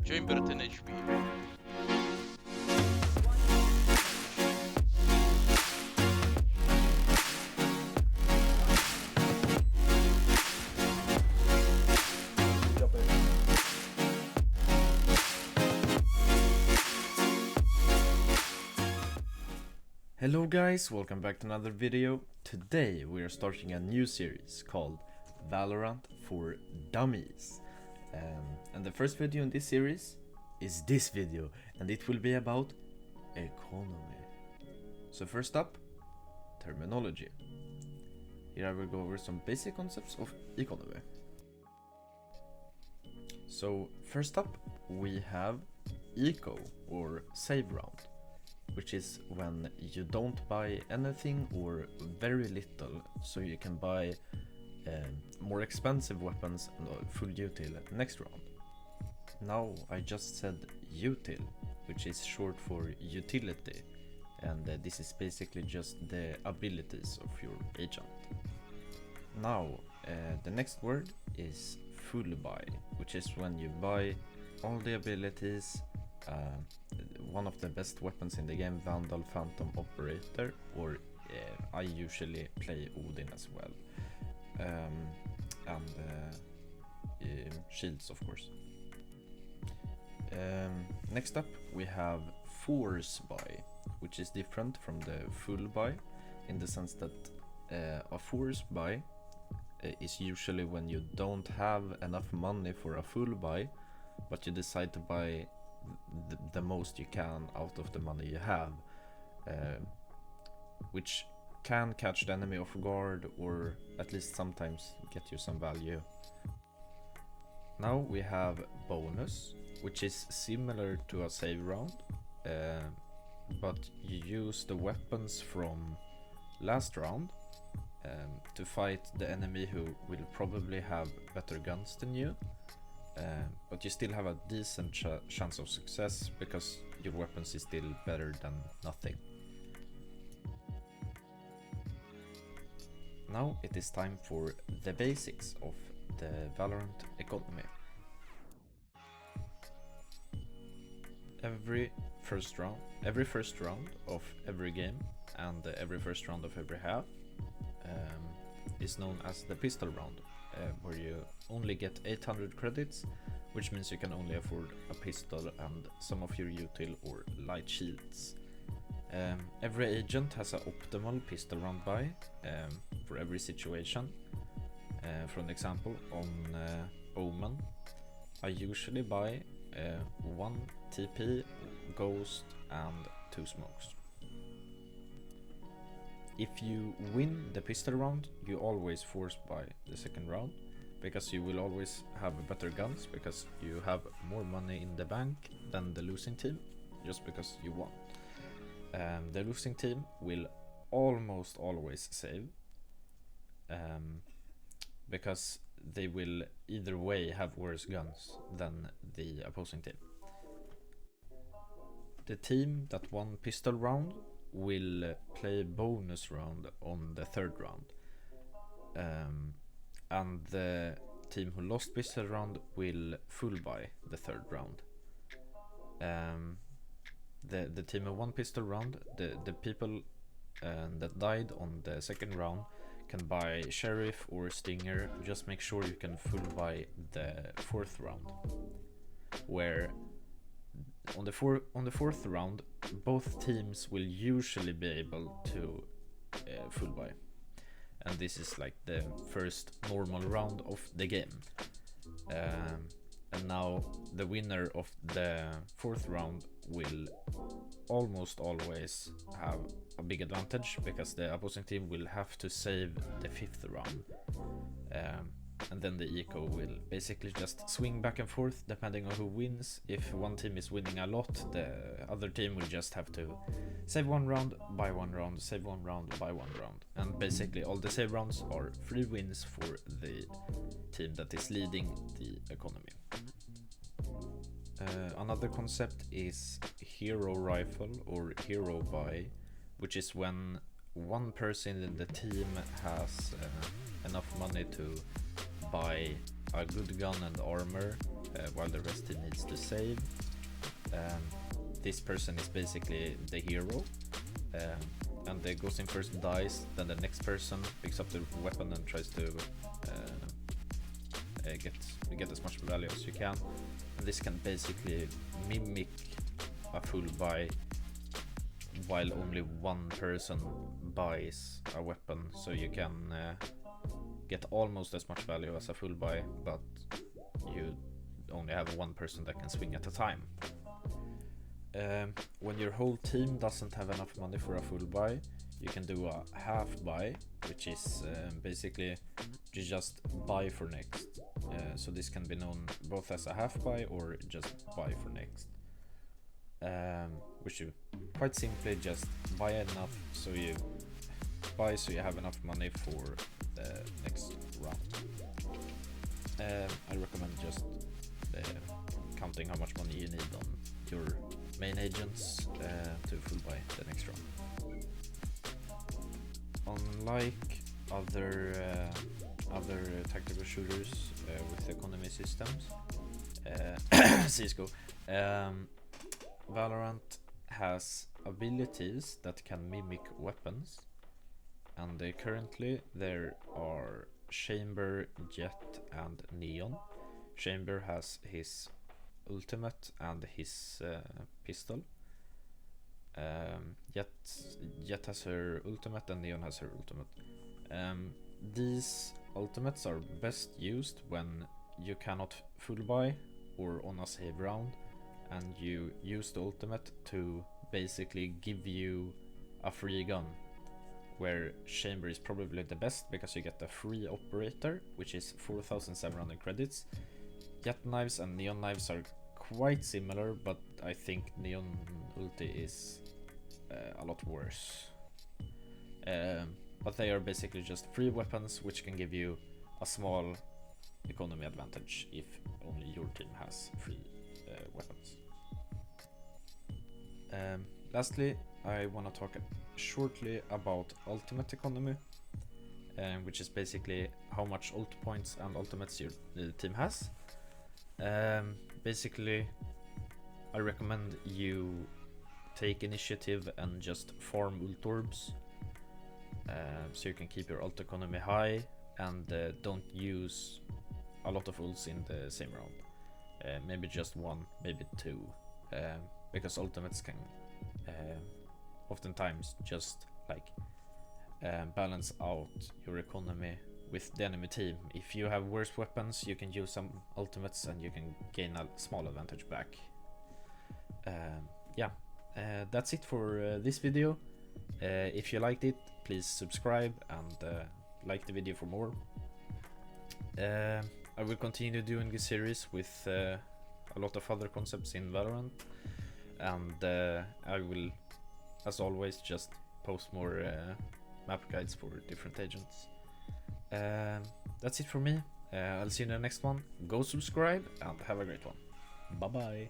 Chamber 10 HP. Hello guys, welcome back to another video. Today we are starting a new series called Valorant for Dummies. And the first video in this series is this video, and it will be about economy. So first up, terminology. Here I will go over some basic concepts of economy. So first up we have eco or save round, which is when you don't buy anything or very little, so you can buy more expensive weapons and full util next round. Now I just said util, which is short for utility, and this is basically just the abilities of your agent. Now the next word is full buy, which is when you buy all the abilities, one of the best weapons in the game, Vandal, Phantom, Operator, or I usually play Odin as well, and shields of course. Next up we have force buy, which is different from the full buy in the sense that a force buy is usually when you don't have enough money for a full buy, but you decide to buy the most you can out of the money you have, which can catch the enemy off guard or at least sometimes get you some value. Now we have bonus, which is similar to a save round, but you use the weapons from last round to fight the enemy who will probably have better guns than you. But you still have a decent chance of success because your weapons is still better than nothing. Now it is time for the basics of the Valorant economy. Every first round of every game and every first round of every half is known as the pistol round, where you only get 800 credits, which means you can only afford a pistol and some of your util or light shields. Every agent has an optimal pistol round buy for every situation. For an example, on Omen, I usually buy 1 TP, Ghost and 2 smokes. If you win the pistol round, you always force buy the second round, because you will always have better guns because you have more money in the bank than the losing team, just because you won. The losing team will almost always save, because they will either way have worse guns than the opposing team. The team that won pistol round will play bonus round on the third round, and the team who lost pistol round will full buy the third round. The team who won pistol round, the people that died on the second round can buy Sheriff or Stinger. Just make sure you can full buy the fourth round, where on the fourth round both teams will usually be able to full buy, and this is like the first normal round of the game. And now the winner of the fourth round will almost always have a big advantage, because the opposing team will have to save the fifth round, and then the eco will basically just swing back and forth depending on who wins. If one team is winning a lot, the other team will just have to save one round, buy one round, save one round, buy one round, and basically all the save rounds are free wins for the team that is leading the economy. Another concept is hero rifle or hero buy, which is when one person in the team has enough money to buy a good gun and armor, while the rest he needs to save. This person is basically the hero, and the goes in first dies, then the next person picks up the weapon and tries to get as much value as you can. And this can basically mimic a full buy while only one person buys a weapon, so you can get almost as much value as a full buy, but you only have one person that can swing at a time. When your whole team doesn't have enough money for a full buy, you can do a half buy, which is basically you just buy for next. So this can be known both as a half buy or just buy for next. Which you quite simply just buy enough so you have enough money for the next round. I recommend just counting how much money you need on your main agents to full buy the next round. Unlike other tactical shooters with economy systems, CSGO, Valorant has abilities that can mimic weapons, and currently there are Chamber, Jet, and Neon. Chamber has his ultimate and his pistol. Jet has her ultimate and Neon has her ultimate. These ultimates are best used when you cannot full buy or on a save round, and you use the ultimate to basically give you a free gun, where Chamber is probably the best because you get the free operator, which is 4,700 credits. Jet knives and Neon knives are quite similar, but I think Neon ulti is a lot worse. But they are basically just free weapons which can give you a small economy advantage if only your team has free weapons. Lastly, I want to talk shortly about ultimate economy, which is basically how much ult points and ultimates your team has. Basically, I recommend you take initiative and just farm ult orbs, so you can keep your ult economy high and don't use a lot of ults in the same round. Maybe just one, maybe two, because ultimates can oftentimes just like balance out your economy with the enemy team. If you have worse weapons, you can use some ultimates and you can gain a small advantage back. That's it for this video. If you liked it, please subscribe and like the video for more. I will continue doing this series with a lot of other concepts in Valorant, and I will, as always, just post more map guides for different agents. That's it for me. I'll see you in the next one. Go subscribe and have a great one. Bye bye.